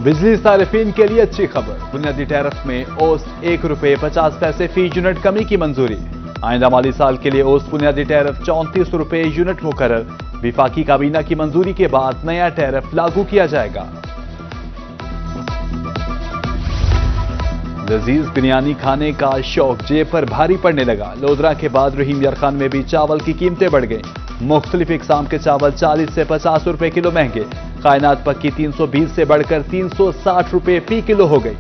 बिजली सार्फिन के लिए अच्छी खबर। बुनियादी टैरिफ में औसत ₹1.50 फी यूनिट कमी की मंजूरी। आइंदा माली साल के लिए औसत बुनियादी टैरिफ ₹34 यूनिट मुकर्रर। विफाकी काबीना की मंजूरी के बाद नया टैरिफ लागू किया जाएगा। लजीज बिरयानी खाने का शौक जेब पर भारी पड़ने लगा। लोधरा के बाद रहीम यार खान में भी चावल की कीमतें बढ़ गईं। मुख्तलिफ इकसाम के चावल 40 से 50 रुपए किलो महंगे। कायनात पक्की 320 से बढ़कर 360 रुपए फी किलो हो गई।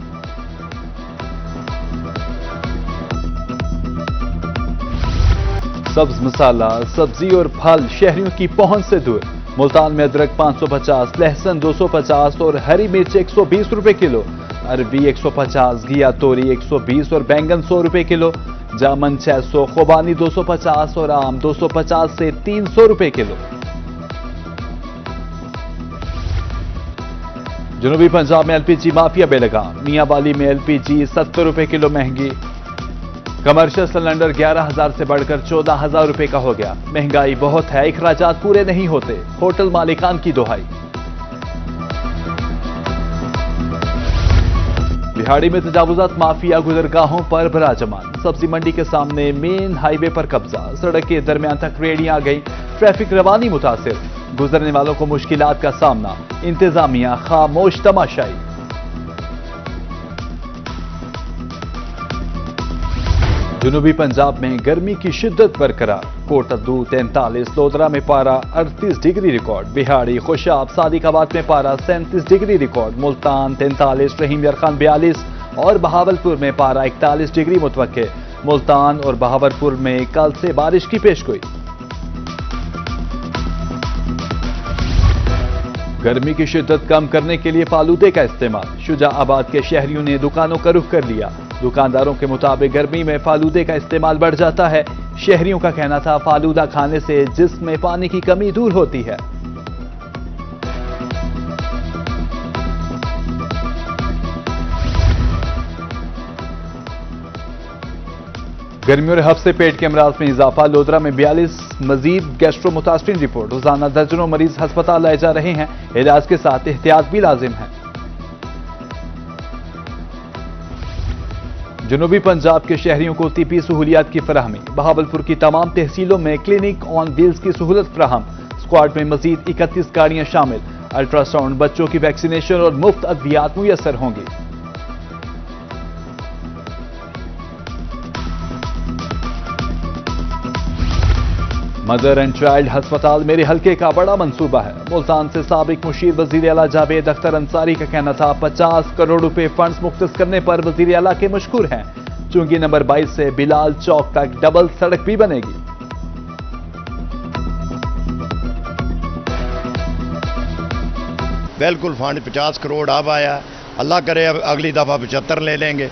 सब्ज मसाला, सब्जी और फल शहरियों की पहुंच से दूर। मुल्तान में अदरक 550, लहसुन 250 और हरी मिर्च 120 रुपए किलो। अरबी 150, घिया तोरी 120 और बैंगन 100 रुपए किलो। जामन 600, खुबानी 250 और आम 250 से 300 रुपए किलो। जनूबी पंजाब में एलपीजी माफिया बेलगाम। मियांवाली में एलपीजी 70 रुपए किलो महंगी। कमर्शियल सिलेंडर 11,000 से बढ़कर 14,000 रुपए का हो गया। महंगाई बहुत है, इखराजात पूरे नहीं होते, होटल मालिकान की दोहाई। बिहाड़ी में तजावुजात माफिया गुजरगाहों पर बराजमान। सब्जी मंडी के सामने मेन हाईवे पर कब्जा। सड़क के दरमियान तक रेहड़ियां आ गई। ट्रैफिक रवानी मुतासिर। गुजरने वालों को मुश्किलात का सामना। इंतजामिया खामोश तमाशाई। जनूबी पंजाब में गर्मी की शिद्दत बरकरार। कोटद्दू 43, लोधरा में पारा 38 डिग्री रिकॉर्ड। बिहाड़ी, खुशाब, सादिकाबाद में पारा 37 डिग्री रिकॉर्ड। मुल्तान 43, रहीम यार खान 42 और बहावलपुर में पारा 41 डिग्री मुतवक्के। मुल्तान और बहावलपुर में कल से बारिश की पेशगोई। गर्मी की शिद्दत कम करने के लिए फालूदे का इस्तेमाल। शुजाआबाद के शहरियों ने दुकानों का रुख कर लिया। दुकानदारों के मुताबिक गर्मी में फालूदे का इस्तेमाल बढ़ जाता है। शहरियों का कहना था फालूदा खाने से जिस्म में पानी की कमी दूर होती है। गर्मी और हफ्स से पेट के अमराज में इजाफा। लोधरा में 42 मजीद गैस्ट्रो मुतासरीन रिपोर्ट। रोजाना दर्जनों मरीज अस्पताल लाए जा रहे हैं। इलाज के साथ एहतियात भी लाजिम है। जनूबी पंजाब के शहरियों को तिब्बी सहूलियात की फराहमी। बहावलपुर की तमाम तहसीलों में क्लिनिक ऑन व्हील्स की सहूलत फराहम। स्क्वाड में मजीद 31 गाड़ियां शामिल। अल्ट्रासाउंड, बच्चों की वैक्सीनेशन और मुफ्त अद्वियात मुयसर होंगी। मदर एंड चाइल्ड अस्पताल मेरे हल्के का बड़ा मंसूबा है। मुल्तान से साबिक मुशीर वजीर आला जावेद अख्तर अंसारी का कहना था 50 करोड़ रुपए फंड्स मुख्तस करने पर वजीर आला के मशकूर हैं। चुंगी नंबर 22 से बिलाल चौक तक डबल सड़क भी बनेगी। बिल्कुल फंड 50 करोड़ अब आया। अल्लाह करे अब अगली दफा 75 ले लेंगे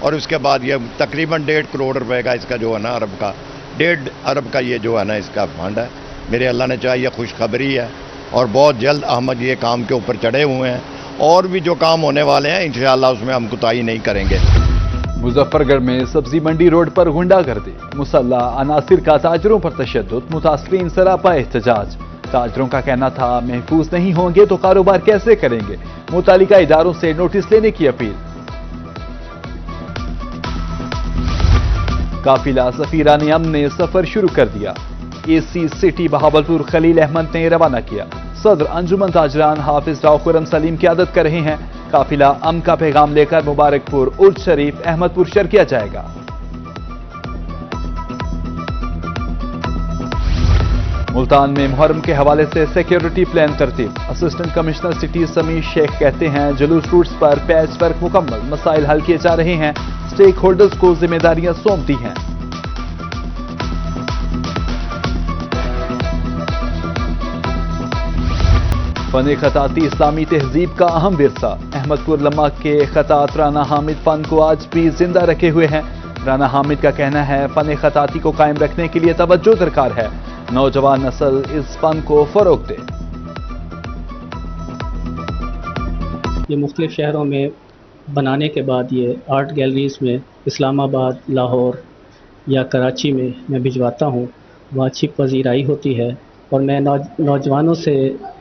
और उसके बाद ये तकरीबन 1.5 करोड़ रुपए का इसका जो है ना अरब का 1.5 अरब का ये जो है ना इसका फंड है। मेरे अल्लाह ने चाहा ये खुशखबरी है और बहुत जल्द अहमद ये काम के ऊपर चढ़े हुए हैं और भी जो काम होने वाले हैं इंशाअल्लाह उसमें हम कोताही नहीं करेंगे। मुजफ्फरगढ़ में सब्जी मंडी रोड पर गुंडागर्दी। मुसल्लह अनासिर का ताजरों पर तशद्दुद। मुतासरीन सरापा एहतजाज। ताजरों का कहना था महफूज नहीं होंगे तो कारोबार कैसे करेंगे। मुतालिका इदारों से नोटिस लेने की अपील। काफिला सफीरान अमन ने सफर शुरू कर दिया। एसी सिटी बहावलपुर खलील अहमद ने रवाना किया। सदर अंजुमन ताजरान हाफिज राव खुरम सलीम क़यादत कर रहे हैं। काफिला अमन का पैगाम लेकर मुबारकपुर, उर्ज शरीफ, अहमदपुर शर किया जाएगा। मुल्तान में मुहर्रम के हवाले से सिक्योरिटी प्लान तरतीब। Assistant commissioner city Sameer Shaikh कहते हैं जुलूस रूट्स पर पैच वर्क मुकम्मल। मसाइल हल किए जा रहे हैं। स्टेक होल्डर्स को जिम्मेदारियां सौंप दी हैं। फन खताती इस्लामी तहजीब का अहम विरसा। अहमदपुर लम्मा के खतात राना हामिद फन को आज भी जिंदा रखे हुए हैं। राना हामिद का कहना है फन खताती को कायम रखने के लिए तवज्जो दरकार है। नौजवान नस्ल इस फन को फरोग दे। ये मुख्तलिफ शहरों में बनाने के बाद ये आर्ट गैलरीज़ में इस्लामाबाद, लाहौर या कराची में मैं भिजवाता हूँ। वहाँ अच्छी पजीराई होती है और मैं नौजवानों से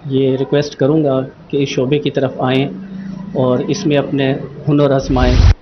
ये रिक्वेस्ट करूँगा कि इस शोबे की तरफ आएँ اور اس میں اپنے ہنر آزمائیں.